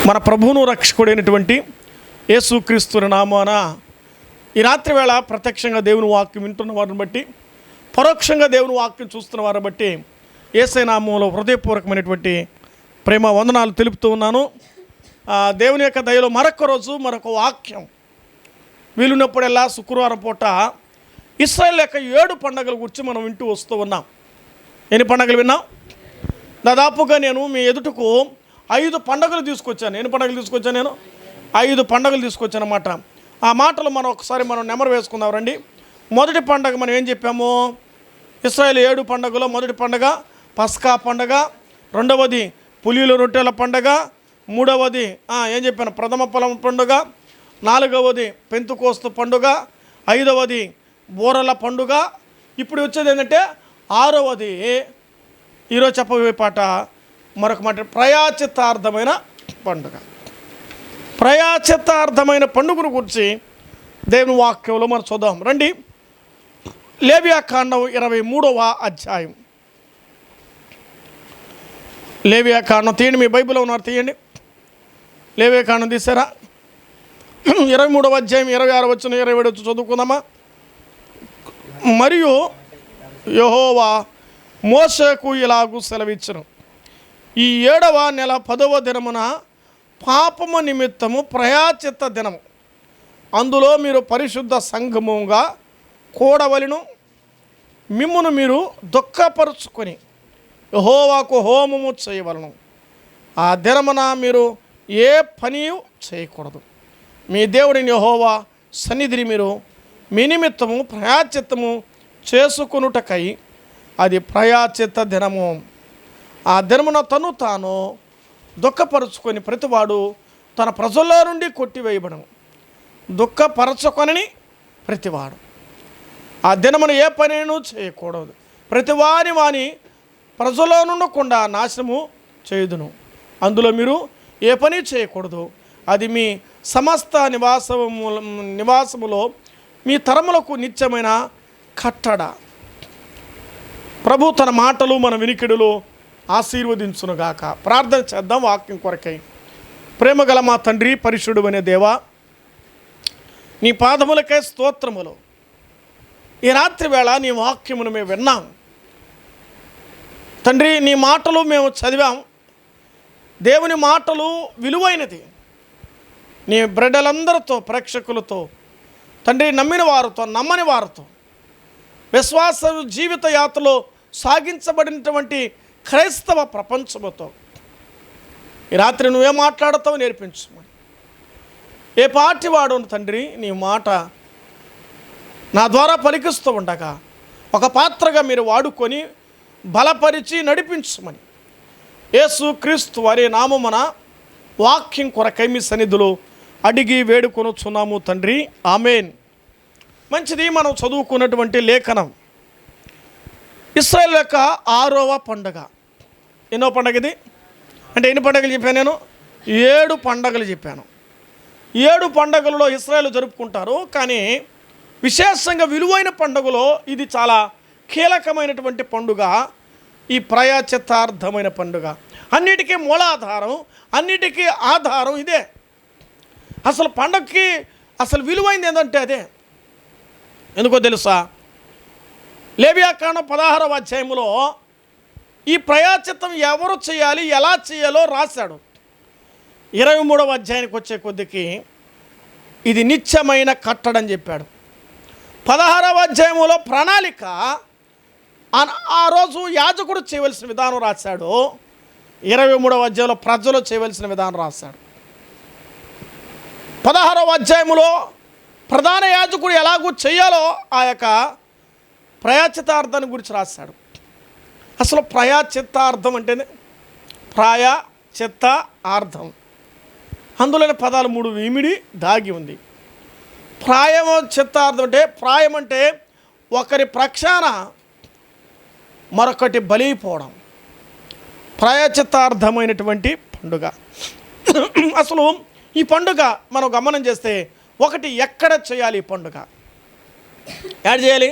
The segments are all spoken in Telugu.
మన ప్రభువును రక్షకుడైనటువంటి యేసుక్రీస్తు నామాన ఈ రాత్రి వేళ ప్రత్యక్షంగా దేవుని వాక్యం వింటున్న వారిని బట్టి, పరోక్షంగా దేవుని వాక్యం చూస్తున్న వారిని బట్టి యేసయ్య నామములో హృదయపూర్వకమైనటువంటి ప్రేమ వందనాలు తెలుపుతూ ఉన్నాను. దేవుని యొక్క దయలో మరొక రోజు మరొక వాక్యం వీలున్నప్పుడల్లా శుక్రవారం పూట ఇశ్రాయేలు యొక్క 7 పండుగల గురించి మనం వింటూ వస్తూ ఉన్నాం. ఎన్ని పండుగలు విన్నాం? దాదాపుగా నేను మీ ఎదుటకు 5 పండుగలు తీసుకొచ్చాను. ఎన్ని పండుగలు తీసుకొచ్చాను? నేను 5 పండుగలు తీసుకొచ్చాను అన్నమాట. ఆ మాటలు మనం ఒకసారి నెమరు వేసుకుందాం రండి. మొదటి పండుగ మనం ఏం చెప్పాము? ఇశ్రాయేలు 7 పండుగలో మొదటి పండుగ పస్కా పండుగ, రెండవది పులిల రొట్టెల పండుగ, మూడవది ఏం చెప్పాను ప్రథమ ఫలం పండుగ, నాలుగవది పెంతుకోస్తు పండుగ, ఐదవది బూరల పండుగ. ఇప్పుడు వచ్చేది ఏంటంటే 6వది ఈరోజు చెప్పబోయే పాట మరొక మాట ప్రయాచిత్తార్థమైన పండుగ. ప్రయాచిత్తార్థమైన పండుగను గురించి దేవుని వాక్యంలో మనం చూద్దాం రండి. లేవియాకాండం 23వ అధ్యాయం. లేవియాకాండం తీయండి, మీ బైబిల్లో ఉన్నారు తీయండి. లేవియాకాండం తీసారా? 23వ అధ్యాయం 26 వచనం 27 వచ్చి చదువుకుందామా. మరియు యెహోవా మోషేకు ఇలాగూ సెలవిచ్చును, ఈ 7వ నెల 10వ దినమున పాపము నిమిత్తము ప్రయాచిత్త దినము, అందులో మీరు పరిశుద్ధ సంఘముగా కూడవలెను. మిమ్మును మీరు దుఃఖపరుచుకొని యెహోవాకు హోమము చేయవలను. ఆ దినమున మీరు ఏ పని చేయకూడదు. మీ దేవుడిని యెహోవా సన్నిధిని మీరు మీ నిమిత్తము ప్రయాచిత్తము చేసుకొనుటకై అది ప్రయాచిత్త దినము. ఆ దినమున తాను దుఃఖపరుచుకొని ప్రతివాడు తన ప్రజల్లో నుండి కొట్టివేయబడము. దుఃఖపరచుకొని ప్రతివాడు ఆ దినమున ఏ పనిను చేయకూడదు. వాని ప్రజల్లో నుండకుండా నాశనము చేయుదును. అందులో మీరు ఏ పని చేయకూడదు. అది మీ సమస్త నివాసములో మీ తరములకు నిత్యమైన కట్టడ. ప్రభు తన మాటలు మన వినికిడులో ఆశీర్వదించునుగాక. ప్రార్థన చేద్దాం వాక్యం కొరకై. ప్రేమగల మా తండ్రి, పరిశుద్ధుడు అనే దేవా, నీ పాదములకై స్తోత్రములు. ఈ రాత్రి వేళ నీ వాక్యమును మేము విన్నాం తండ్రి. నీ మాటలు మేము చదివాం. దేవుని మాటలు విలువైనది. నీ బిడ్డలందరితో, ప్రేక్షకులతో తండ్రి, నమ్మిన వారితో, నమ్మని వారితో, విశ్వాస జీవిత యాత్రలో సాగించబడినటువంటి క్రైస్తవ ప్రపంచముతో ఈ రాత్రి నువ్వే మాట్లాడతావు నేర్పించమని. ఏ పార్టీ వాడు తండ్రి నీ మాట నా ద్వారా పలికిస్తూ ఉండగా ఒక పాత్రగా మీరు వాడుకొని బలపరిచి నడిపించమని యేసుక్రీస్తు వారి నామమున వాక్యం కొరకై మీ సన్నిధిలో అడిగి వేడుకొనుచున్నాము తండ్రి, ఆమేన్. మంచిది. మనం చదువుకున్నటువంటి లేఖనం ఇశ్రాయేలు యొక్క 6వ పండుగ. ఎన్నో పండుగ ఇది? అంటే ఎన్ని పండుగలు చెప్పాను నేను? 7 పండుగలు చెప్పాను. 7 పండుగలలో ఇశ్రాయేలు జరుపుకుంటారు. కానీ విశేషంగా విలువైన పండుగలో ఇది చాలా కీలకమైనటువంటి పండుగ. ఈ ప్రయాచిత్తార్థమైన పండుగ అన్నిటికీ మూలాధారం, అన్నిటికీ ఆధారం ఇదే. అసలు పండుగకి అసలు విలువైంది ఏంటంటే అదే. ఎందుకో తెలుసా? లేవియాకాండం 16వ అధ్యాయంలో ఈ ప్రయాచిత్తం ఎవరు చేయాలి, ఎలా చేయాలో రాశాడు. 23వ అధ్యాయానికి వచ్చే కొద్దికి ఇది నిత్యమైన కట్టడని చెప్పాడు. 16వ అధ్యాయంలో ప్రణాళిక, ఆ రోజు యాజకుడు చేయవలసిన విధానం రాశాడు. 23వ అధ్యాయంలో ప్రజలు చేయవలసిన విధానం రాశాడు. 16వ అధ్యాయంలో ప్రధాన యాజకుడు ఎలాగూ చేయాలో ఆ యొక్క ప్రయాచిత్తార్థాన్ని గురించి రాశాడు. అసలు ప్రయాచిత్తార్థం అంటేనే ప్రాయచిత్త ఆర్థం, అందులోని పదాలు 3 ఇమిడి దాగి ఉంది. చిత్తార్థం అంటే, ప్రాయం అంటే ఒకరి ప్రక్షాళన మరొకటి బలిపోవడం. ప్రాయచిత్తార్థమైనటువంటి పండుగ. అసలు ఈ పండుగ మనం గమనం చేస్తే, ఒకటి ఎక్కడ చేయాలి ఈ పండుగ? యాడ్ చేయాలి.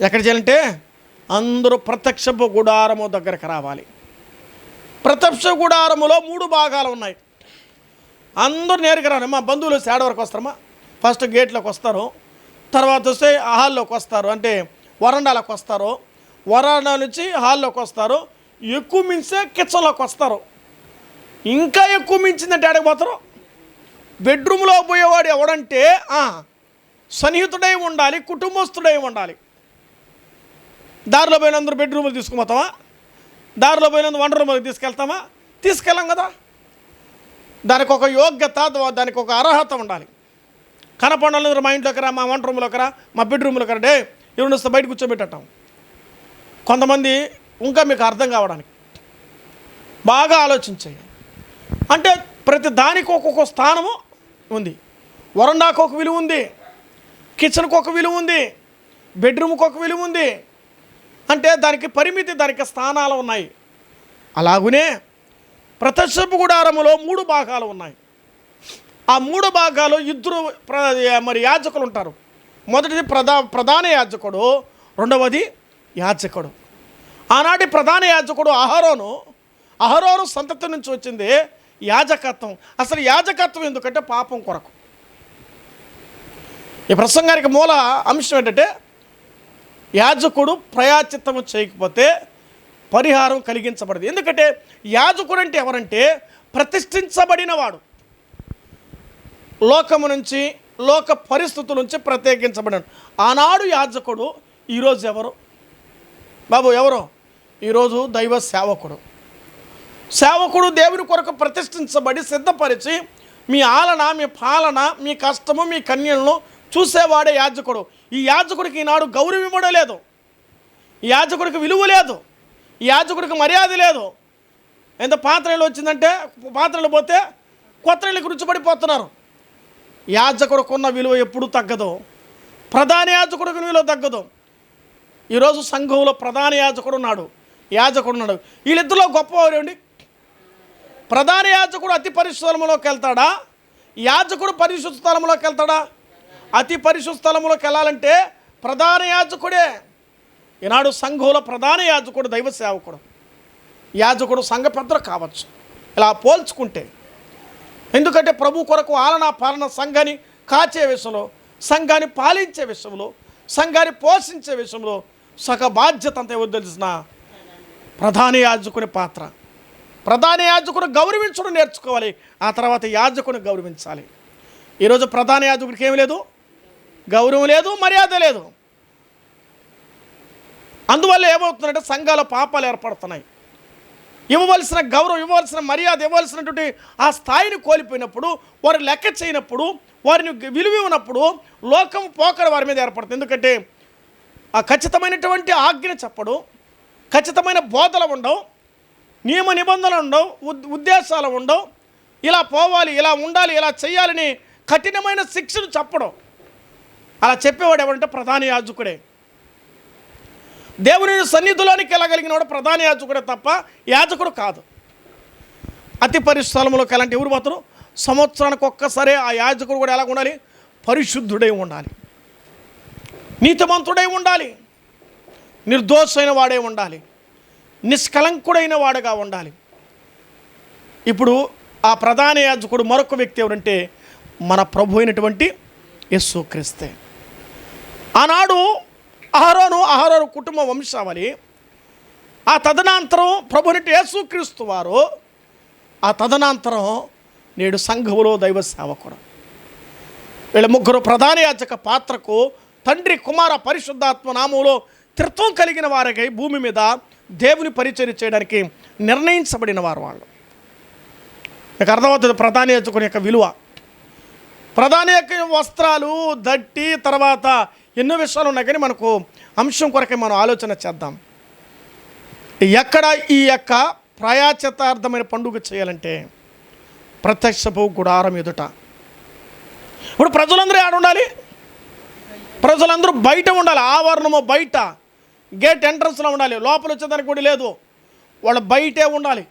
ఎక్కడ చేయాలంటే అందరూ ప్రత్యక్షపు గుడారము దగ్గరకు రావాలి. ప్రత్యక్ష గుడారములో 3 భాగాలు ఉన్నాయి. అందరూ నేరుగా రారు. మా బంధువులు వచ్చి ఏడ వరకు వస్తారమ్మా, ఫస్ట్ గేట్లోకి వస్తారు, తర్వాత వస్తే హాల్లోకి వస్తారు, అంటే వరండాలోకి వస్తారు, వరండా నుంచి హాల్లోకి వస్తారు, ఎక్కువ మించితే కిచెన్లోకి వస్తారు, ఇంకా ఎక్కువ మించిందంటే ఏడకి పోతారు. బెడ్రూమ్లో పోయేవాడు ఎవడంటే సన్నిహితుడై ఉండాలి, కుటుంబస్తుడై ఉండాలి. దారిలో పోయినందరూ బెడ్రూమ్లు తీసుకుపోతామా? దారిలో పోయినందుకు వంట రూమ్కి తీసుకెళ్తామా? తీసుకెళ్ళాం కదా. దానికి ఒక యోగ్యత, దానికి ఒక అర్హత ఉండాలి. కనపడాలందరూ మా ఇంట్లోకి రా, మా వంట రూమ్లోకి రా, మా బెడ్రూమ్లోకి రా, ఎవరిని వస్తే బయట కూర్చోబెట్టం. కొంతమంది ఇంకా మీకు అర్థం కావడానికి బాగా ఆలోచించేయండి. అంటే ప్రతి దానికి ఒక్కొక్క స్థానము ఉంది. వరండాకు ఒక విలువ ఉంది, కిచెన్కి ఒక విలువ ఉంది, బెడ్రూమ్కి ఒక విలువ ఉంది. అంటే దానికి పరిమితి, దానికి స్థానాలు ఉన్నాయి. అలాగునే ప్రత్యక్షపు గుడారములో 3 భాగాలు ఉన్నాయి. ఆ 3 భాగాలు ఇద్దరు మరి యాజకులు ఉంటారు. మొదటిది ప్రధాన యాజకుడు, రెండవది యాజకుడు. ఆనాటి ప్రధాన యాజకుడు అహరోను సంతతి నుంచి వచ్చింది యాజకత్వం. అసలు యాజకత్వం ఎందుకంటే పాపం కొరకు. ఈ ప్రసంగానికి మూల అంశం ఏంటంటే యాజకుడు ప్రయాచిత్తము చేయకపోతే పరిహారం కలిగించబడదు. ఎందుకంటే యాజకుడు అంటే ఎవరంటే ప్రతిష్ఠించబడినవాడు, లోకము నుంచి, లోక పరిస్థితుల నుంచి ప్రత్యేకించబడిన. ఆనాడు యాజకుడు, ఈరోజు ఎవరు బాబు? ఎవరు? ఈరోజు దైవ సేవకుడు దేవుని కొరకు ప్రతిష్ఠించబడి సిద్ధపరిచి మీ ఆలన, మీ పాలన, మీ కష్టము, మీ కన్యలను చూసేవాడే యాజకుడు. ఈ యాజకుడికి ఈనాడు గౌరవం ఇవ్వడం లేదు, ఈ యాజకుడికి విలువ లేదు, ఈ యాజకుడికి మర్యాద లేదు. ఎంత పాత్రలు వచ్చిందంటే పాత్రలు పోతే కొత్త ఇళ్ళకి రుచిపడిపోతున్నారు. యాజకుడికున్న విలువ ఎప్పుడూ తగ్గదు, ప్రధాన యాజకుడికి విలువ తగ్గదు. ఈరోజు సంఘంలో ప్రధాన యాజకుడు ఉన్నాడు, యాజకుడు ఉన్నాడు. వీళ్ళిద్దరిలో గొప్పవారేంటి? ప్రధాన యాజకుడు అతి పరిశుద్ధ స్థలంలోకి వెళ్తాడా? యాజకుడు పరిశుద్ధ స్థలంలోకి వెళ్తాడా? అతి పరిశుద్ధ స్థలంలోకి వెళ్ళాలంటే ప్రధాన యాజకుడే. ఈనాడు సంఘంలో ప్రధాన యాజకుడు దైవ సేవకుడు, యాజకుడు సంఘ పెద్దలు కావచ్చు ఇలా పోల్చుకుంటే. ఎందుకంటే ప్రభు కొరకు ఆలనా పాలన, సంఘాన్ని కాచే విషయంలో, సంఘాన్ని పాలించే విషయంలో, సంఘాన్ని పోషించే విషయంలో సగ బాధ్యత అంతా ఎవరు తెలిసిన ప్రధాన యాజకుని పాత్ర. ప్రధాన యాజకుడు గౌరవించడం నేర్చుకోవాలి, ఆ తర్వాత యాజకుని గౌరవించాలి. ఈరోజు ప్రధాన యాజకుడికి ఏమి లేదు, గౌరవం లేదు, మర్యాద లేదు. అందువల్ల ఏమవుతుందంటే సంఘాల పాపాలు ఏర్పడుతున్నాయి. ఇవ్వవలసిన గౌరవం, ఇవ్వవలసిన మర్యాద, ఇవ్వవలసినటువంటి ఆ స్థాయిని కోల్పోయినప్పుడు, వారు లెక్క చేయనప్పుడు, వారిని విలువ ఇవ్వనప్పుడు లోకం పోకడ వారి మీద ఏర్పడుతుంది. ఎందుకంటే ఆ ఖచ్చితమైనటువంటి ఆజ్ఞ చెప్పడు, ఖచ్చితమైన బోధలు ఉండవు, నియమ నిబంధనలు ఉండవు, ఉద్దేశాలు ఉండవు. ఇలా పోవాలి, ఇలా ఉండాలి, ఇలా చేయాలని కఠినమైన శిక్షను చెప్పడం. అలా చెప్పేవాడు ఎవరంటే ప్రధాన యాజకుడే. దేవుని సన్నిధిలోనికి వెళ్ళగలిగిన వాడు ప్రధాన యాజకుడే తప్ప యాజకుడు కాదు. అతి పరిస్థలంలోకి ఎలాంటి ఎవరు పోతారు? సంవత్సరానికి ఒక్కసారి ఆ యాజకుడు కూడా ఎలా ఉండాలి? పరిశుద్ధుడై ఉండాలి, నీతిమంతుడై ఉండాలి, నిర్దోషైన వాడే ఉండాలి, నిష్కలంకుడైన వాడుగా ఉండాలి. ఇప్పుడు ఆ ప్రధాన యాజకుడు మరొక వ్యక్తి ఎవరంటే మన ప్రభు అయినటువంటి యేసుక్రీస్తే. ఆనాడు అహరోను కుటుంబ వంశావళి, ఆ తదనంతరం ప్రభుని యేసుక్రీస్తు వారు, ఆ తదనంతరం నేడు సంఘములో దైవ సేవకుడు. వీళ్ళ ముగ్గురు ప్రధాన యాజక పాత్రకు తండ్రి, కుమార, పరిశుద్ధాత్మ నామములో త్రిత్వం కలిగిన వారికై భూమి మీద దేవుని పరిచర్య చేయడానికి నిర్ణయించబడిన వారు వాళ్ళు. మీకు అర్థమవుతుంది ప్రధాన యాజకుని యొక్క విలువ. ప్రధాన యొక్క వస్త్రాలు, దట్టి, తర్వాత ఎన్నో విషయాలు ఉన్నాయి, కానీ మనకు అంశం కొరకే మనం ఆలోచన చేద్దాం. ఎక్కడ ఈ యొక్క ప్రాయశ్చిత్తార్థమైన పండుగ చేయాలంటే ప్రత్యక్షపు గుడారం ఎదుట. ఇప్పుడు ప్రజలందరూ ఆడ ఉండాలి, ప్రజలందరూ బయట ఉండాలి. ఆవరణము బయట గేట్ ఎంట్రన్స్లో ఉండాలి, లోపల వచ్చేదానికి కూడా లేదు. వాళ్ళు బయటే ఉండాలి.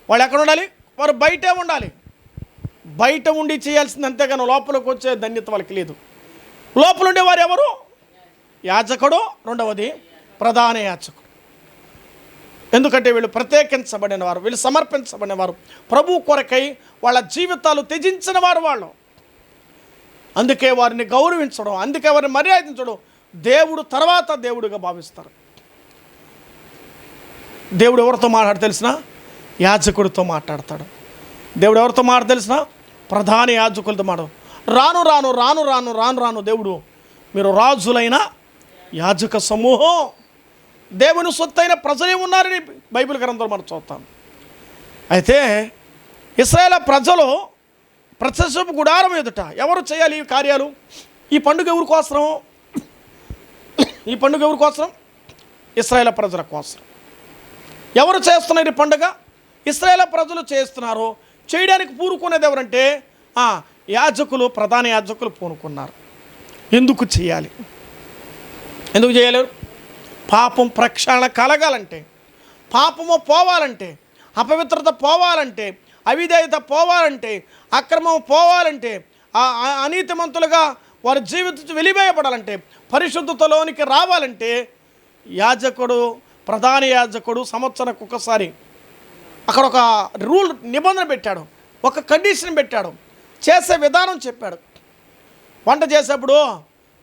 వాళ్ళు ఎక్కడ ఉండాలి? వారు బయటే ఉండాలి. బయట ఉండి చేయాల్సింది, అంతేగాని లోపలికి వచ్చే ధన్యత వాళ్ళకి లేదు. లోపల ఉండేవారు ఎవరు? యాజకుడు, రెండవది ప్రధాన యాజకుడు. ఎందుకంటే వీళ్ళు ప్రత్యేకించబడిన వారు, వీళ్ళు సమర్పించబడిన వారు, ప్రభు కొరకై వాళ్ళ జీవితాలు త్యజించిన వారు వాళ్ళు. అందుకే వారిని గౌరవించడం, అందుకే వారిని మర్యాదించడం దేవుడు తర్వాత దేవుడిగా భావిస్తారు. దేవుడు ఎవరితో మాట్లాడు తెలిసిన? యాజకుడితో మాట్లాడతాడు. దేవుడు ఎవరితో మాట తెలిసిన? ప్రధాన యాజకులతో మాట. రాను రాను రాను రాను రాను రాను దేవుడు మీరు రాజులైన యాజక సమూహం, దేవుని సొత్తైన ప్రజలే ఉన్నారని బైబిల్ గ్రంథంలో మనం చూస్తాం. అయితే ఇశ్రాయేలు ప్రజలు ప్రత్యక్షపు గుడారం ఎదుట ఎవరు చేయాలి ఈ కార్యాలు? ఈ పండుగ ఎవరి కోసం? ఈ పండుగ ఎవరి కోసం? ఇశ్రాయేలు ప్రజల కోసం. ఎవరు చేస్తున్నారు ఈ పండుగ? ఇశ్రాయేలు ప్రజలు చేస్తున్నారు. చేయడానికి పూనుకునేది ఎవరంటే యాజకులు, ప్రధాన యాజకులు పూనుకున్నారు. ఎందుకు చేయాలి? ఎందుకు చేయలేరు? పాపం ప్రక్షాళన కలగాలంటే, పాపము పోవాలంటే, అపవిత్రత పోవాలంటే, అవిధేయత పోవాలంటే, అక్రమం పోవాలంటే, అనీతిమంతులుగా వారి జీవితం వెలివేయబడాలంటే, పరిశుద్ధతలోనికి రావాలంటే యాజకుడు, ప్రధాన యాజకుడు సంవత్సరానికి ఒకసారి అక్కడ ఒక రూల్, నిబంధన పెట్టాడు, ఒక కండిషన్ పెట్టాడు, చేసే విధానం చెప్పాడు. వంట చేసేప్పుడు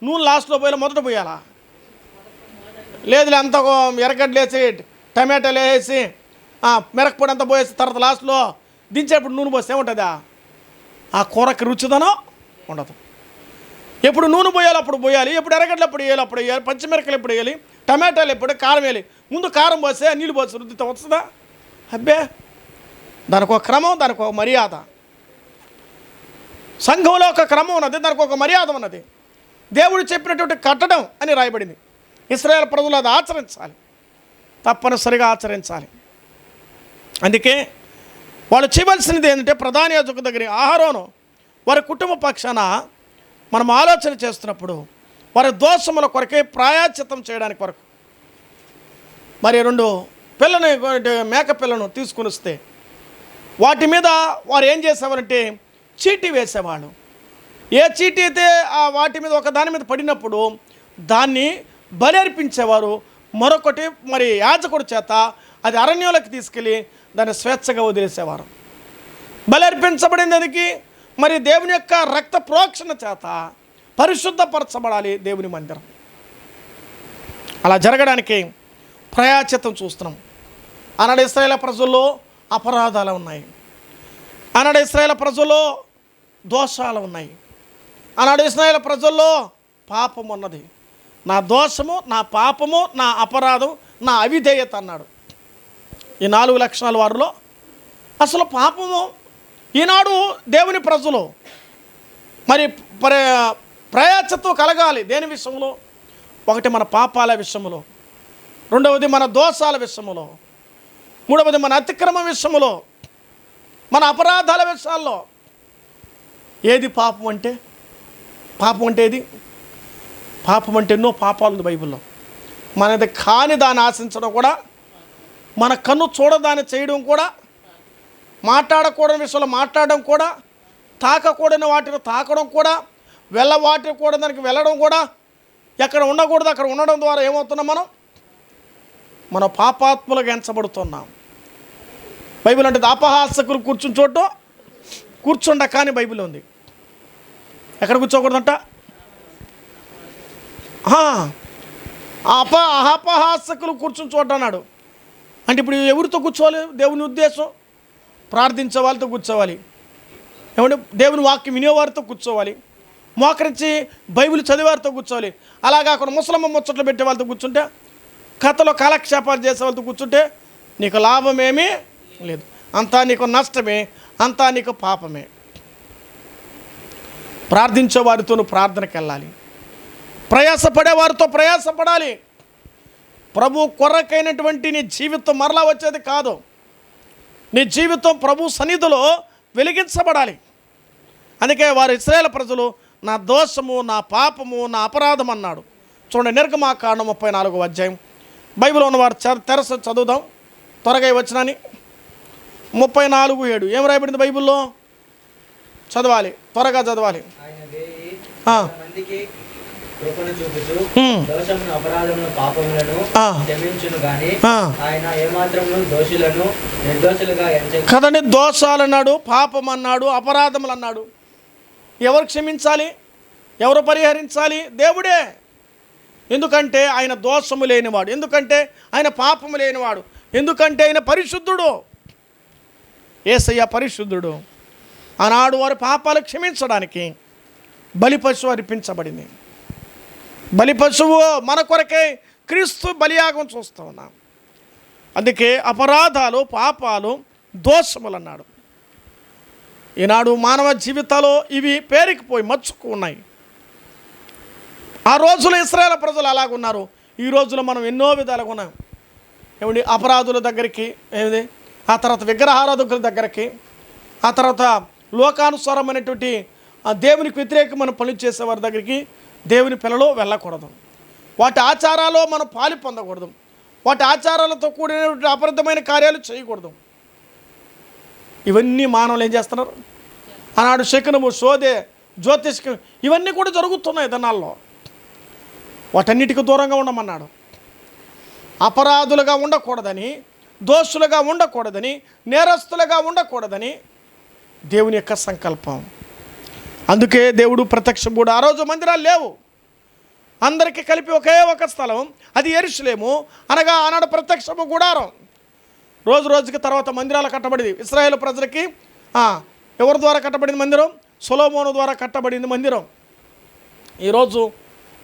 నూనె లాస్ట్లో పోయాలా, మొదట పోయాలా? లేదు అంత ఎర్రగడ్డలు వేసి టమాటాలు వేసి మిరపపొడి అంతా పోయేసి తర్వాత లాస్ట్లో దించేప్పుడు నూనె పోస్తే ఏముంటుందా? ఆ కూరకి రుచిదనం ఉండదు. ఎప్పుడు నూనె పోయాలి అప్పుడు పోయాలి, ఎప్పుడు ఎర్రగడ్డలు ఎప్పుడు వేయాలి అప్పుడు వేయాలి, పచ్చిమిరపకాయలు ఎప్పుడు వేయాలి, టమాటాలు ఎప్పుడు, కారం వేయాలి. ముందు కారం పోస్తే నీళ్ళు పోసి రుద్దితే వస్తుందా? అబ్బే, దానికి ఒక క్రమం, దానికి ఒక మర్యాద. సంఘంలో ఒక క్రమం ఉన్నది, దానికి ఒక మర్యాద ఉన్నది. దేవుడు చెప్పినటువంటి కట్టడం అని రాయబడింది. ఇశ్రాయేలు ప్రజలు అది ఆచరించాలి, తప్పనిసరిగా ఆచరించాలి. అందుకే వాళ్ళు చేయవలసినది ఏంటంటే, ప్రధాన యాజకుడి దగ్గర అహరోను వారి కుటుంబ పక్షాన మనం ఆలోచన చేస్తున్నప్పుడు వారి దోషముల కొరకే ప్రాయశ్చిత్తం చేయడానికి కొరకు మరి 2 పిల్లని, మేక పిల్లను తీసుకుని వస్తే వాటి మీద వారు ఏం చేసేవారంటే చీటీ వేసేవాళ్ళు. ఏ చీటీ అయితే వాటి మీద ఒక దాని మీద పడినప్పుడు దాన్ని బలి అర్పించేవారు. మరొకటి మరి యాజకుడి చేత అది అరణ్యంలోకి తీసుకెళ్ళి దాన్ని స్వేచ్ఛగా వదిలేసేవారు. బలి అర్పించబడింది దానికి మరి దేవుని యొక్క రక్త ప్రోక్షణ చేత పరిశుద్ధపరచబడాలి దేవుని మందిరం. అలా జరగడానికి ప్రాయశ్చిత్తం చూస్తున్నాం. ఆనాడు ఇశ్రాయేలు ప్రజల్లో అపరాధాలు ఉన్నాయి, ఆనాడు ఇశ్రాయేలు ప్రజల్లో దోషాలు ఉన్నాయి, ఆనాడు ఇశ్రాయేలు ప్రజల్లో పాపం ఉన్నది. నా దోషము, నా పాపము, నా అపరాధం, నా అవిధేయత అన్నాడు. ఈ 4 లక్షణాల వారిలో అసలు పాపము ఈనాడు దేవుని ప్రజలు మరి ప్రాయశ్చిత్తం కలగాలి. దేని విషయంలో? ఒకటి మన పాపాల విషయంలో, రెండవది మన దోషాల విషయంలో, మూడవది మన అతిక్రమ విషయంలో, మన అపరాధాల విషయాల్లో. ఏది పాపం అంటే? పాపం అంటే ఏది? పాపం అంటే ఎన్నో పాపాలు ఉంది బైబిల్లో. మనది కాని దాన్ని ఆశించడం కూడా, మన కన్ను చూడదాన్ని చేయడం కూడా, మాట్లాడకూడని విషయంలో మాట్లాడడం కూడా, తాకకూడని వాటిని తాకడం కూడా, వెళ్ళకూడని దానికి వెళ్ళడం కూడా, ఎక్కడ ఉండకూడదు అక్కడ ఉండడం ద్వారా ఏమవుతున్నాం? మనం పాపాత్ములుగా ఎంచబడుతున్నాం. బైబిల్ అంటే అపహాసకులు కూర్చుని చోటు కూర్చుండ కానీ బైబిల్ ఉంది. ఎక్కడ కూర్చోకూడదంట? అపహాసకులు కూర్చుని చోట అన్నాడు. అంటే ఇప్పుడు ఎవరితో కూర్చోవాలి? దేవుని ఉద్దేశం ప్రార్థించే వాళ్ళతో కూర్చోవాలి, ఏమంటే దేవుని వాక్యం వినేవారితో కూర్చోవాలి, మోకరించి బైబిల్ చదివేవారితో కూర్చోవాలి. అలాగా అక్కడ ముసలమ్మ ముచ్చట్లు పెట్టే వాళ్ళతో కూర్చుంటే, కథలో కాలక్షేపాలు చేసే వాళ్ళతో కూర్చుంటే నీకు లాభమేమీ లేదు, అంతా నీకు నష్టమే, అంతా నీకు పాపమే. ప్రార్థించే వారితో నువ్వు ప్రార్థనకి వెళ్ళాలి, ప్రయాసపడే వారితో ప్రయాసపడాలి. ప్రభు కొరకైనటువంటి నీ జీవితం మరలా వచ్చేది కాదు. నీ జీవితం ప్రభు సన్నిధిలో వెలిగించబడాలి. అందుకే వారు ఇశ్రాయేలు ప్రజలు నా దోషము, నా పాపము, నా అపరాధం అన్నాడు. చూడండి, నిర్గమాకాండం 34వ అధ్యాయం. బైబిల్లో ఉన్నవారు తెరస చదువుదాం త్వరగా వచ్చినని. 34:7 ఏం రాయబడింది బైబిల్లో? చదవాలి, త్వరగా చదవాలి. కృపను చూపుచు దోషమును అపరాధమును పాపములను క్షమించును గాని ఆయన ఏమాత్రమును దోషులను నిర్దోషులుగా ఎంచడు. కదండి, దోషాలు అన్నాడు, పాపం అన్నాడు, అపరాధములు అన్నాడు. ఎవరు క్షమించాలి, ఎవరు పరిహరించాలి? దేవుడే. ఎందుకంటే ఆయన దోషము లేనివాడు, ఎందుకంటే ఆయన పాపము లేనివాడు, ఎందుకంటే ఆయన పరిశుద్ధుడు. యేసయ్య పరిశుద్ధుడు. ఆనాడు వారి పాపాలు క్షమించడానికి బలి పశువు అర్పించబడింది. బలి పశువు మన కొరకే క్రీస్తు బలియాగం చూస్తూ ఉన్నాం. అందుకే అపరాధాలు, పాపాలు, దోషములు అన్నాడు. ఈనాడు మానవ జీవితాల్లో ఇవి పేరుకుపోయి మచ్చుకు ఉన్నాయి. ఆ రోజులో ఇశ్రాయేలు ప్రజలు అలాగున్నారు. ఈ రోజులో మనం ఎన్నో విధాలుగా ఉన్నాం. ఏమండి, అపరాధుల దగ్గరికి, ఏమిది, ఆ తర్వాత విగ్రహారాధకుల దగ్గరికి, ఆ తర్వాత లోకానుసారమైనటువంటి ఆ దేవునికి వ్యతిరేకమైన పనులు చేసేవారి దగ్గరికి దేవుని పిల్లలు వెళ్ళకూడదు. వాటి ఆచారాల్లో మనం పాలు పొందకూడదు. వాటి ఆచారాలతో కూడినటువంటి అపరిద్ధమైన కార్యాలు చేయకూడదు. ఇవన్నీ మానవులు ఏం చేస్తున్నారు? ఆనాడు శకునము, శోధే, జ్యోతిష్కం ఇవన్నీ కూడా జరుగుతున్నాయి దినాల్లో. వాటన్నిటికీ దూరంగా ఉండమన్నాడు. అపరాధులుగా ఉండకూడదని, దోషులుగా ఉండకూడదని, నేరస్తులుగా ఉండకూడదని దేవుని యొక్క సంకల్పం. అందుకే దేవుడు ప్రత్యక్షం కూడా ఆ రోజు మందిరాలు లేవు, అందరికీ కలిపి ఒకే ఒక స్థలం, అది యెరూషలేము, అనగా ఆనాడు ప్రత్యక్షము గుడారం. రోజు రోజుకి తర్వాత మందిరాలు కట్టబడింది. ఇశ్రాయేలు ప్రజలకి ఎవరి ద్వారా కట్టబడింది మందిరం? సొలొమోను ద్వారా కట్టబడింది మందిరం. ఈరోజు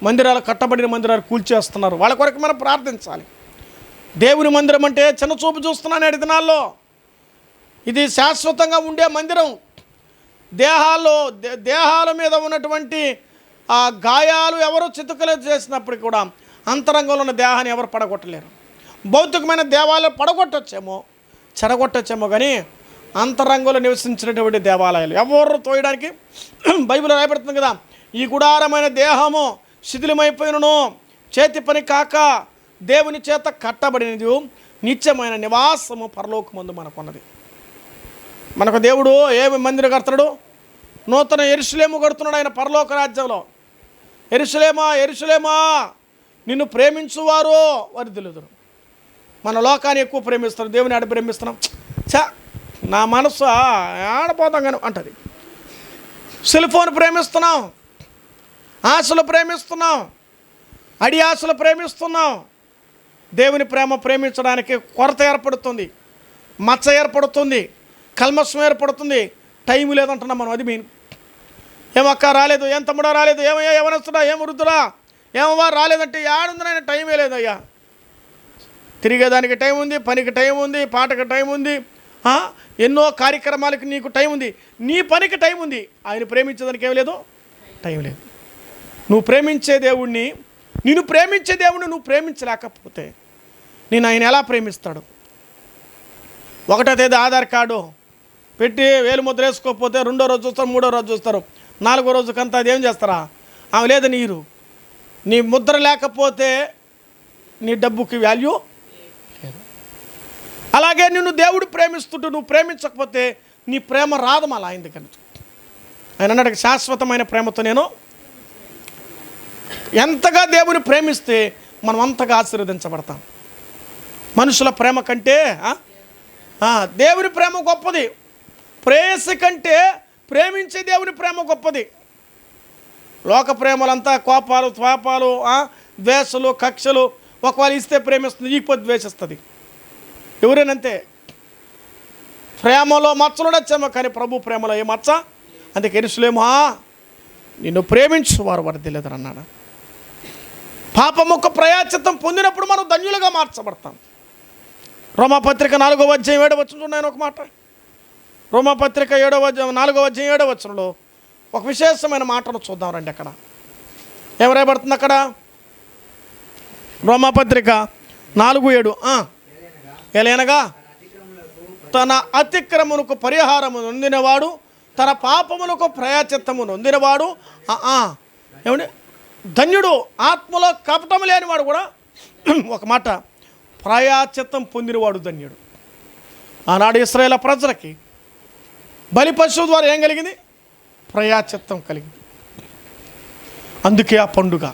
మందిరాలు కట్టబడిన మందిరాలు కూల్చేస్తున్నారు. వాళ్ళ కొరకు మనం ప్రార్థించాలి. దేవుని మందిరం అంటే చిన్న చూపు చూస్తున్నాను నేటి దినాల్లో. ఇది శాశ్వతంగా ఉండే మందిరం. దేహాల మీద ఉన్నటువంటి ఆ గాయాలు ఎవరు చితుకలు చేసినప్పటికీ కూడా అంతరంగంలో ఉన్న దేహాన్ని ఎవరు పడగొట్టలేరు. భౌతికమైన దేవాలయాలు పడగొట్టొచ్చేమో, చెడగొట్టొచ్చేమో, కానీ అంతరంగంలో నివసించినటువంటి దేవాలయాలు ఎవరు తోయడానికి బైబిల్ రాయబడుతుంది కదా, ఈ గుడారమైన దేహము శిథిలమైపోయినను చేతి పని కాక దేవుని చేత కట్టబడినది నిత్యమైన నివాసము పరలోకమందు మనకున్నది. మనకు దేవుడు ఏమి మందిరం కడుతున్నాడు? నూతన యెరూషలేము కడుతున్నాడు ఆయన పరలోక రాజ్యంలో. యెరూషలేమా, యెరూషలేమా, నిన్ను ప్రేమించువారు వర్ధిల్లుదురు. మన లోకాన్ని ఎక్కువ ప్రేమిస్తారు, దేవుని ఆడ ప్రేమిస్తున్నాం. నా మనసు ఆడపోతాం కానీ అంటది. సెల్ఫోన్ ప్రేమిస్తున్నాం, ఆశలు ప్రేమిస్తున్నాం, అడి ఆశలు ప్రేమిస్తున్నాం. దేవుని ప్రేమ ప్రేమించడానికి కొరత ఏర్పడుతుంది, మచ్చ ఏర్పడుతుంది, కల్మషం ఏర్పడుతుంది. టైం లేదంటున్నాం మనం. అది మెయిన్. ఏమక్క రాలేదు, ఏం తమ్ముడా రాలేదు, ఏమయ్యా ఎవరొస్తున్నా, ఏం వృద్ధుడా, ఏమవ్వా రాలేదంటే ఏడుందనైనా టైమే లేదయ్యా. తిరిగేదానికి టైం ఉంది, పనికి టైం ఉంది, పాటకి టైం ఉంది, ఎన్నో కార్యక్రమాలకి నీకు టైం ఉంది, నీ పనికి టైం ఉంది. ఆయన ప్రేమించేదానికి ఏం లేదు, టైం లేదు. నువ్వు ప్రేమించే దేవుణ్ణి, నిన్ను ప్రేమించే దేవుణ్ణి నువ్వు ప్రేమించలేకపోతే నేను ఆయన ఎలా ప్రేమిస్తాడు? ఒకటో తేదీ ఆధార్ కార్డు పెట్టి వేలు ముద్ర వేసుకోకపోతే రెండో రోజు చూస్తారు, మూడో రోజు చూస్తారు, నాలుగో రోజుకంతా అది ఏం చేస్తారా? ఆమె లేదు నీరు. నీ ముద్ర లేకపోతే నీ డబ్బుకి వాల్యూ లేదు. అలాగే నిన్ను దేవుడు ప్రేమిస్తుంటూ నువ్వు ప్రేమించకపోతే నీ ప్రేమ రాదు మళ్ళీ ఆయన దగ్గర. ఆయన అన్నాడు శాశ్వతమైన ప్రేమతో నేను. ఎంతగా దేవుని ప్రేమిస్తే మనం అంతగా ఆశీర్వదించబడతాం. మనుషుల ప్రేమ కంటే దేవుని ప్రేమ గొప్పది. ప్రేయసి కంటే ప్రేమించే దేవుని ప్రేమ గొప్పది. లోక ప్రేమలంతా కోపాలు, త్వాపాలు, ద్వేషాలు, కక్షలు. ఒకవేళ ఇస్తే ప్రేమిస్తుంది, ఈకపోతే ద్వేషిస్తుంది. ఎవరేనంతే. ప్రేమలో మచ్చలు వచ్చామో కానీ ప్రభు ప్రేమలో ఏ మచ్చ. అందుకే యెరూషలేమా నిన్ను ప్రేమించు వారు వర్ధిల్లుదురు అన్నాడు. పాపముక్క ప్రయాచిత్తం పొందినప్పుడు మనం ధన్యులుగా మార్చబడతాం. రోమాపత్రిక 4వ అధ్యాయం 7వ వచనం చూడండి. ఒక మాట, రోమాపత్రిక 4వ అధ్యాయం 7వ వచనంలో ఒక విశేషమైన మాటను చూద్దాం రండి. అక్కడ ఏం రాయబడుతుంది? అక్కడ రోమాపత్రిక 4:7 ఎలయనగా తన అతిక్రమమునకు పరిహారము నొందినవాడు, తన పాపములకు ప్రయాచిత్తము నొందినవాడు ఏమండి ధన్యుడు. ఆత్మలో కపటం లేనివాడు కూడా ఒక మాట ప్రాయశ్చిత్తం పొందినవాడు ధన్యుడు. ఆనాడు ఇశ్రాయేలు ప్రజలకి బలి పశువు ద్వారా ఏం కలిగింది? ప్రాయశ్చిత్తం కలిగింది. అందుకే ఆ పండుగ.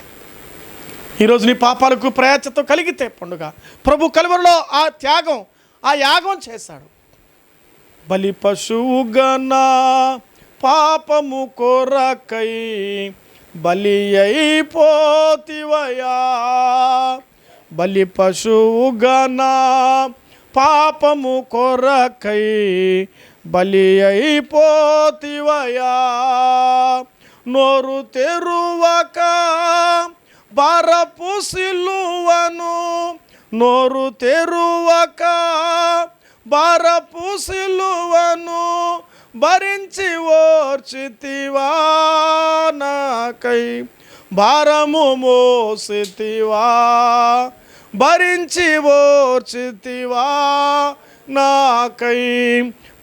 ఈరోజు నీ పాపాలకు ప్రయాచతో కలిగితే పండుగ ప్రభు కలువరిలో ఆ త్యాగం, ఆ యాగం చేశాడు. బలి పశువుగన పాపము కొరకై బలి అయిపోతివయా. బలి పశువుగన పాపము కొరకై బలి అయిపోతివయా. నోరు తెరువక భారపు సిలువను, నోరు తెరువక భారపు సిలువను భరించి ఓర్చితివా. నాకై భారము మోసితివా, భరించి ఓర్చితివా. నాకై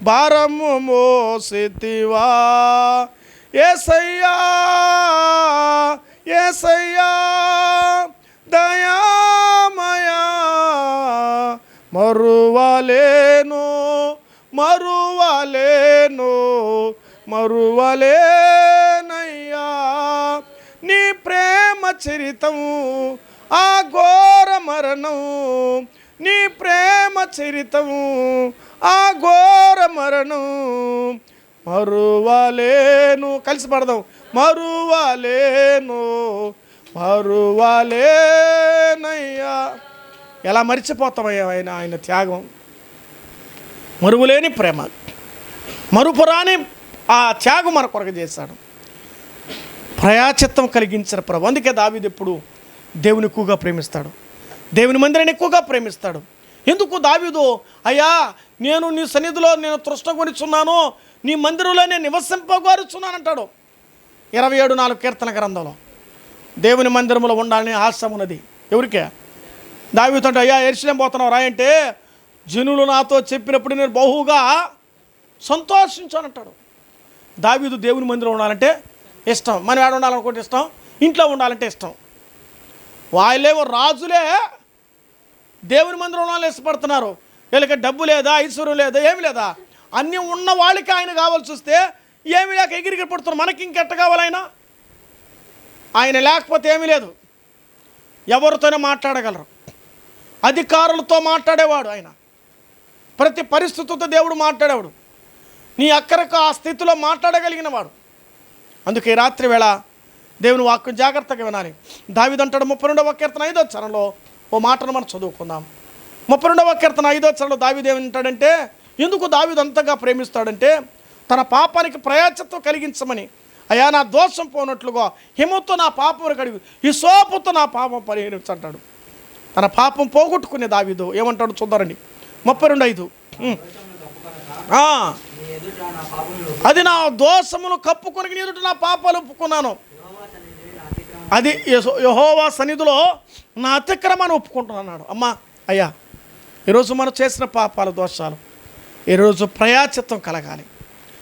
భారము మోసితివా. యేసయ్యా యేసయ్యా దయామయా, మరువలేను మరువలేను మరువలేనయ్యా. నీ ప్రేమ చరితం ఆ ఘోర మరణం, నీ ప్రేమ చరితం ఆ ఘోర మరణం. మరువలేను, కలిసి పడదాం. మరువలేను మరువలేనయ్యా. ఎలా మరిచిపోతామయ్యా ఆయన త్యాగం, మరువులేని ప్రేమ, మరుపురాని ఆ త్యాగం మన కొరకు చేశాడు. ప్రయాచిత్తం కలిగించిన ప్రభు. అందుకే దావీదు ఎప్పుడు దేవుని ఎక్కువగా ప్రేమిస్తాడు, దేవుని మందిరాన్ని ఎక్కువగా ప్రేమిస్తాడు. ఎందుకు దావీదు, అయ్యా నేను నీ సన్నిధిలో నేను తృష్ణగొనిచున్నాను, నీ మందిరంలో నేను నివసింపగోరుచున్నాను అంటాడు 27:4 కీర్తన గ్రంథంలో. దేవుని మందిరంలో ఉండాలని ఆశ ఉన్నది ఎవరికే? దావీదు అంటే, అయ్యా యెరూషలేము పోతున్నావు రాయంటే, జనులు నాతో చెప్పినప్పుడు నేను బహుగా సంతోషించానంటాడు. దావీదు దేవుని మందిరం ఉండాలంటే ఇష్టం. మనం ఏడ ఉండాలనుకుంటే ఇష్టం, ఇంట్లో ఉండాలంటే ఇష్టం. వాళ్ళేమో రాజులే దేవుని మందిరం ఉండాలని ఇష్టపడుతున్నారు. వీళ్ళకి డబ్బు లేదా, ఐశ్వర్యం లేదా, ఏమి లేదా, అన్నీ ఉన్న వాళ్ళకి ఆయన కావాల్సి వస్తే ఏమి లేక ఎగిరికి పడుతున్నారు. మనకి ఇంకెట్ట కావాలైనా? ఆయన లేకపోతే ఏమీ లేదు. ఎవరితోనే మాట్లాడగలరు, అధికారులతో మాట్లాడేవాడు ఆయన. ప్రతి పరిస్థితులతో దేవుడు మాట్లాడేవాడు. నీ అక్కరకు ఆ స్థితిలో మాట్లాడగలిగిన వాడు. అందుకే రాత్రి వేళ దేవుని వాక్యం జాగ్రత్తగా వినాలి. దావీదు అంటాడు 32వ కీర్తన 5వ చరణంలో ఓ మాటను మనం చదువుకుందాం. 32వ కీర్తన 5వ చరణంలో దావీదు ఏమంటాడంటే, ఎందుకు దావీదు అంతగా ప్రేమిస్తాడంటే, తన పాపానికి ప్రయాచిత్వం కలిగించమని. అయ్యా నా దోషం పోనట్లుగా హిమతో నా పాపం కడిగి ఈ సోపుతో నా పాపం పరిహరించంటాడు. తన పాపం పోగొట్టుకునే దావీదు ఏమంటాడు చూద్దారండి. 32:5 అది నా దోషములు కప్పుకొని నీ ఎదుట నా పాపాలు ఒప్పుకున్నాను. అది యెహోవా సన్నిధిలో నా అతిక్రమాన్ని ఒప్పుకుంటున్నాడు. అమ్మా అయ్యా ఈరోజు మనం చేసిన పాపాలు దోషాలు ఈరోజు ప్రయాచిత్వం కలగాలి.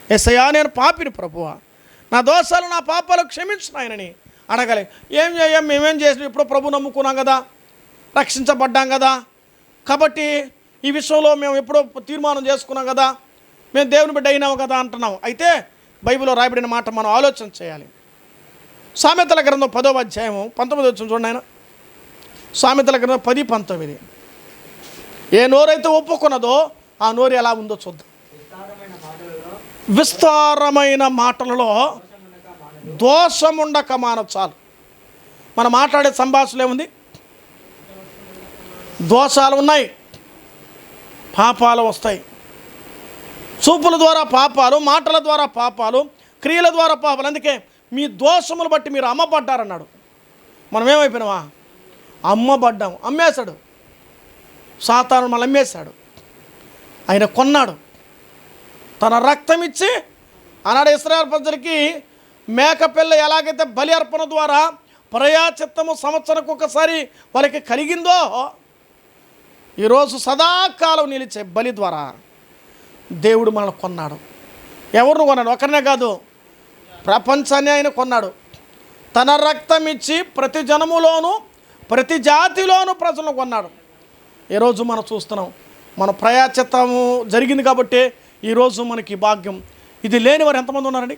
యేసయ్యా నేను పాపిని ప్రభువా, నా దోషాలు నా పాపాలు క్షమించిన ఆయనని అడగాలి. ఏం చేయం, మేమేం చేసినాం, ఇప్పుడు ప్రభు నమ్ముకున్నాం కదా, రక్షించబడ్డాం కదా, కాబట్టి ఈ విషయంలో మేము ఎప్పుడో తీర్మానం చేసుకున్నాం కదా, మేము దేవుని బిడ్డ అయినాము కదా అంటున్నాం. అయితే బైబిల్లో రాయబడిన మాట మనం ఆలోచన చేయాలి. సామెతల గ్రంథం 10వ అధ్యాయము 19 వచ్చిన చూడండి ఆయన. సామెతల గ్రంథం 10:19. ఏ నోరైతే ఒప్పుకున్నదో ఆ నోరు ఎలా ఉందో చూద్దాం. విస్తారమైన మాటలలో దోషముండక మానవ చాలు. మనం మాట్లాడే సంభాషణలు ఏముంది? దోషాలు ఉన్నాయి, పాపాలు వస్తాయి. చూపుల ద్వారా పాపాలు, మాటల ద్వారా పాపాలు, క్రియల ద్వారా పాపాలు. అందుకే మీ దోషములు బట్టి మీరు అమ్మబడ్డారన్నాడు. మనం ఏమైపోయినామా? అమ్మబడ్డాము. అమ్మేశాడు సాతాను, మనల్ని అమ్మేశాడు. ఆయన కొన్నాడు, తన రక్తం ఇచ్చి. ఆనాడు ఇశ్రాయేలు ప్రజలకి మేకపిల్ల ఎలాగైతే బలి అర్పణ ద్వారా ప్రయాచిత్తము సంవత్సరానికి ఒకసారి వాళ్ళకి కలిగిందో, ఈరోజు సదాకాలం నిలిచే బలి ద్వారా దేవుడు మనల్ని కొన్నాడు. ఎవరిని కొన్నాడు? ఒకరినే కాదు, ప్రపంచాన్ని ఆయన కొన్నాడు. తన రక్తం ఇచ్చి ప్రతి జనములోనూ ప్రతి జాతిలోనూ ప్రజలను కొన్నాడు. ఈరోజు మనం చూస్తున్నాం, మన ప్రయాచిత్తము జరిగింది కాబట్టి ఈరోజు మనకి భాగ్యం. ఇది లేని వారు ఎంతమంది ఉన్నారండి?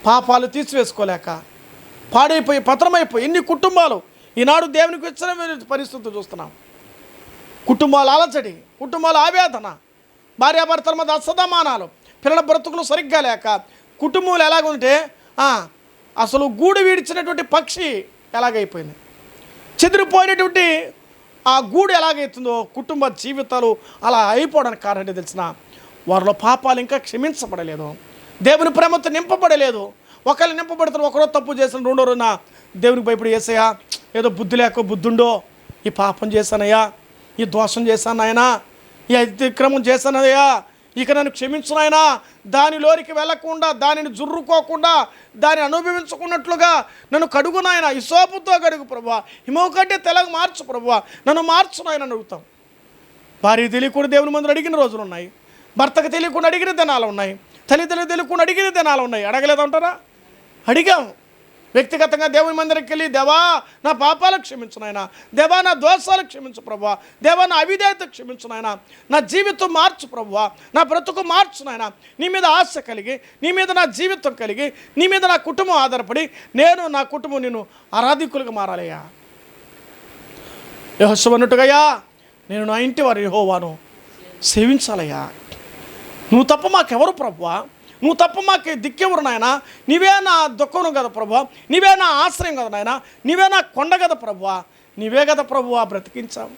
పాపాలు తీసివేసుకోలేక పాడైపోయి పతనమైపోయి ఎన్ని కుటుంబాలు ఈనాడు దేవునికి వచ్చిన పరిస్థితులు చూస్తున్నాం. కుటుంబాల అలజడి, కుటుంబాల ఆవేదన, భార్యాభర్తల మధ్య అసమానాలు, పిల్లల బ్రతుకులు సరిగ్గా లేక కుటుంబాలు ఎలాగుంటే అసలు గూడు వీడిచినటువంటి పక్షి ఎలాగైపోయింది, చెదిరిపోయినటువంటి ఆ గూడు ఎలాగైతుందో కుటుంబ జీవితాలు అలా అయిపోవడానికి కారణం తెలిసిన వారిలో పాపాలు ఇంకా క్షమించబడలేదు, దేవుని ప్రేమతో నింపబడలేదు. ఒకళ్ళు నింపబడుతున్న ఒకరో తప్పు చేసిన రెండో రోజున దేవునికి భయపడి యేసయ్యా ఏదో బుద్ధి లేక బుద్ధుండో ఈ పాపం చేశానయ్యా, ఈ దోషం చేశాను ఆయన, ఈ అతిక్రమం చేశానయ్యా, ఇక నన్ను క్షమించునాయనా, దానిలోనికి వెళ్లకుండా, దానిని జుర్రుకోకుండా, దాన్ని అనుభవించుకున్నట్లుగా నన్ను కడుగునాయన, ఈ సోపుతో కడుగు ప్రభువా, హిమవు కంటే తెలగ మార్చు ప్రభువా, నన్ను మార్చునాయన అడుగుతాం. భార్య తెలియకుండా దేవుని మందులు అడిగిన రోజులు ఉన్నాయి, భర్తకు తెలియకుండా అడిగిన దినాలు ఉన్నాయి, తల్లిదండ్రులు తెలియకుండా అడిగిన దినాలు ఉన్నాయి. అడగలేదంటారా? అడిగాం. వ్యక్తిగతంగా దేవుని మందిరికి వెళ్ళి దేవా నా పాపాలకు క్షమించు నాయనా, దేవా నా దోషాలకు క్షమించు ప్రభువా, దేవా నా అవిధేయత క్షమించు నాయనా, నా జీవితం మార్చు ప్రభువా, నా బ్రతుకు మార్చు నాయనా, నీ మీద ఆశ కలిగి, నీ మీద నా జీవితం కలిగి, నీ మీద నా కుటుంబం ఆధారపడి నేను నా కుటుంబం నేను ఆరాధికులుగా మారాలయ్యా. యెహోషువ అన్నట్టుగా నేను నా ఇంటి వారి యెహోవాను సేవించాలయ్యా. నువ్వు తప్ప మాకెవరు ప్రభువా, నువ్వు తప్ప మాకు దిక్కెవరు నాయనా, నీవే నా దుఃఖం కదా ప్రభువా, నీవే నా ఆశ్రయం కదా నాయనా, నీవే నా కొండ కదా ప్రభువా, నీవే కదా ప్రభువా బ్రతికించావు,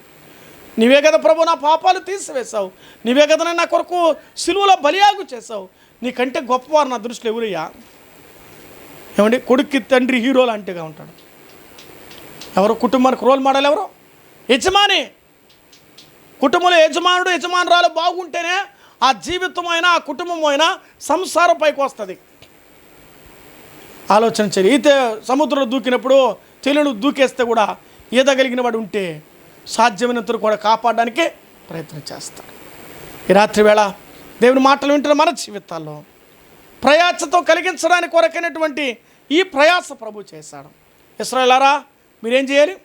నీవే కదా ప్రభు నా పాపాలు తీసివేశావు, నీవే కదా నా కొరకు సిలువలో బలియాగు చేసావు. నీకంటే గొప్పవారు నా దృష్టిలో ఎవరయ్యా? ఏమండి, కొడుక్కి తండ్రి హీరో లాంటిగా ఉంటాడు. ఎవరు కుటుంబానికి రోల్ మోడల్? ఎవరు? యజమాని. కుటుంబంలో యజమానుడు యజమానురాలు బాగుంటేనే ఆ జీవితమైనా ఆ కుటుంబం అయినా సంసారం పైకి వస్తుంది. ఆలోచన చేయాలి. ఈత సముద్రంలో దూకినప్పుడు తెలియను దూకేస్తే కూడా ఈదగలిగిన వాడు ఉంటే సాధ్యమైనంత కూడా కాపాడడానికి ప్రయత్నం చేస్తాడు. ఈ రాత్రి వేళ దేవుని మాటలు వింటున్న మన జీవితాల్లో ప్రయాసతో కలిగించడానికి కొరకైనటువంటి ఈ ప్రయాస ప్రభు చేశాడు. ఇశ్రాయేలులారా మీరేం చేయాలి?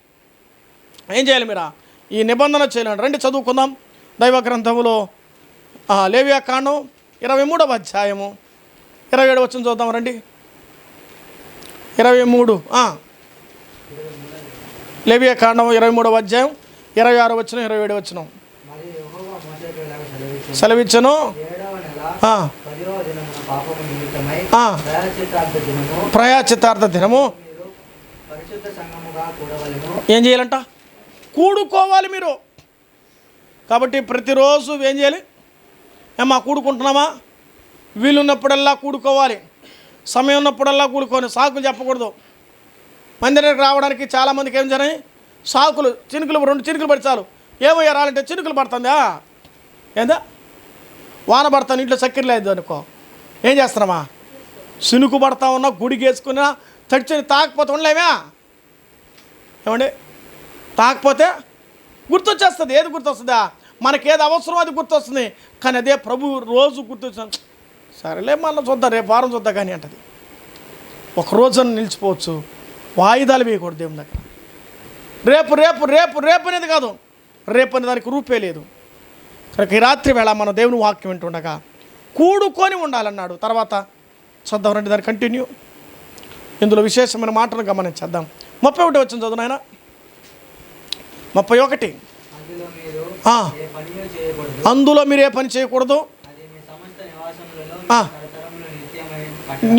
ఏం చేయాలి? మీరా ఈ నిబంధన చేయాలి. రండి చదువుకుందాం. దైవ గ్రంథములో లేవియాకాండం 23వ అధ్యాయము 27 వచనం చూద్దాం. రండి 23 లేవియాకాండం 23వ అధ్యాయం 26 వచనం 27 వచనం. సెలవిచ్చను ప్రయాచితార్థ దినము ఏం చేయాలంట? కూడుకోవాలి మీరు. కాబట్టి ప్రతిరోజు ఏం చేయాలి? ఏమా కూడుకుంటున్నామా? వీలున్నప్పుడల్లా కూడుకోవాలి, సమయం ఉన్నప్పుడల్లా కూడుకొని సాకులు చెప్పకూడదు. మందిరానికి రావడానికి చాలామందికి ఏం జరిగాయి? సాకులు, చినుకులు, 2 చినుకులు పడి చాలు ఏమయ్యా రాలంటే చినుకులు పడుతుందా? ఏందా వాన పడతాను ఇంట్లో చక్కెర లేదు అనుకో, ఏం చేస్తున్నామా? చినుకు పడతా ఉన్నా గుడికి వేసుకున్నా తడిచని తాకపోతే ఉండలేమా? ఏమండి, తాకపోతే గుర్తొచ్చేస్తుంది. ఏది గుర్తొస్తుందా? మనకేది అవసరం అది గుర్తొస్తుంది. కానీ అదే ప్రభు రోజు గుర్తొచ్చాను, సరేలే మళ్ళీ చూద్దాం, రేపు వారం చూద్దాం కానీ అంటది. ఒక రోజున నిలిచిపోవచ్చు. వాయిదాలు వేయకూడదు దేవుని దగ్గర. రేపు రేపు రేపు రేపు అనేది కాదు, రేపు అనే దానికి రూపే లేదు. కనుక ఈ రాత్రి వేళ మన దేవుని వాక్యం వింటుండగా కూడుకొని ఉండాలన్నాడు. తర్వాత చూద్దాం రండి, దాన్ని కంటిన్యూ. ఇందులో విశేషమైన మాటలు గమనించేద్దాం. 31 వచ్చిన చదువు నాయన. 31 అందులో మీరు ఏ పని చేయకూడదు,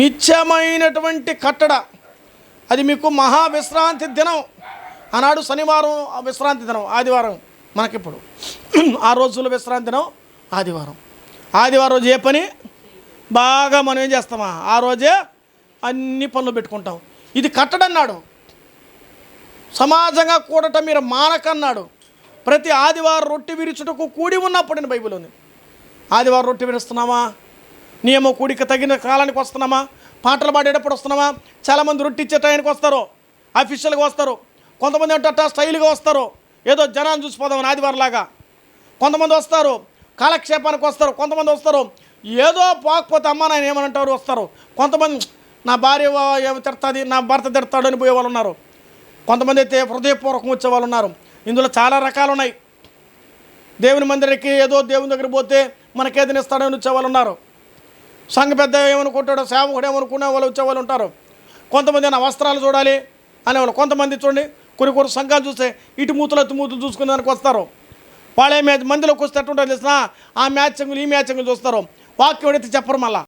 నిత్యమైనటువంటి కట్టడ. అది మీకు మహా విశ్రాంతి దినం. ఆనాడు శనివారం విశ్రాంతి దినం, ఆదివారం మనకిప్పుడు ఆ రోజుల్లో విశ్రాంతి దినం ఆదివారం. ఆదివారం రోజు ఏ పని బాగా మనం ఏం చేస్తామా ఆ రోజే అన్ని పనులు పెట్టుకుంటాం. ఇది కట్టడన్నాడు. సమాజంగా కూడటం మీరు మానకన్నాడు. ప్రతి ఆదివారం రొట్టె విరుచుటకు కూడి ఉన్నప్పుడని బైబిల్ ఉంది. ఆదివారం రొట్టె విరుస్తున్నామా? నియమ కూడిక తగిన కాలానికి వస్తున్నామా? పాటలు పాడేటప్పుడు వస్తున్నామా? చాలామంది రొట్టె ఇచ్చే టైంకి వస్తారు, అఫీషియల్గా వస్తారు. కొంతమంది ఏంటంటే స్టైల్గా వస్తారు, ఏదో జనాన్ని చూసిపోదామని ఆదివారం లాగా. కొంతమంది వస్తారు కాలక్షేపానికి వస్తారు, కొంతమంది వస్తారు ఏదో పోకపోతే అమ్మ నాయన ఏమనంటారు వస్తారు. కొంతమంది నా భార్య ఏమి తిడతాది, నా భర్త తిడతాడు అని పోయే వాళ్ళు ఉన్నారు. కొంతమంది అయితే హృదయపూర్వకం వచ్చే వాళ్ళు ఉన్నారు. ఇందులో చాలా రకాలు ఉన్నాయి. దేవుని మందిరానికి ఏదో దేవుని దగ్గర పోతే మనకేదైనా ఇస్తాడని వచ్చేవాళ్ళు ఉన్నారు. సంఘ పెద్ద ఏమనుకుంటాడో సేవకుడు ఏమనుకునే వాళ్ళు వచ్చేవాళ్ళు ఉంటారు. కొంతమంది నా వస్త్రాలు చూడాలి అనేవాళ్ళు. కొంతమంది చూడండి కొన్ని సంఘాలు చూస్తే ఇటు మూతులు చూసుకునే దానికి వస్తారు. వాళ్ళే మందిలోకి వస్తే ఎట్టుంటారు తెలిసిన ఆ మ్యాచింగులు ఈ మ్యాచింగులు చూస్తారు. వాక్యం అడిగితే చెప్పరు మళ్ళా.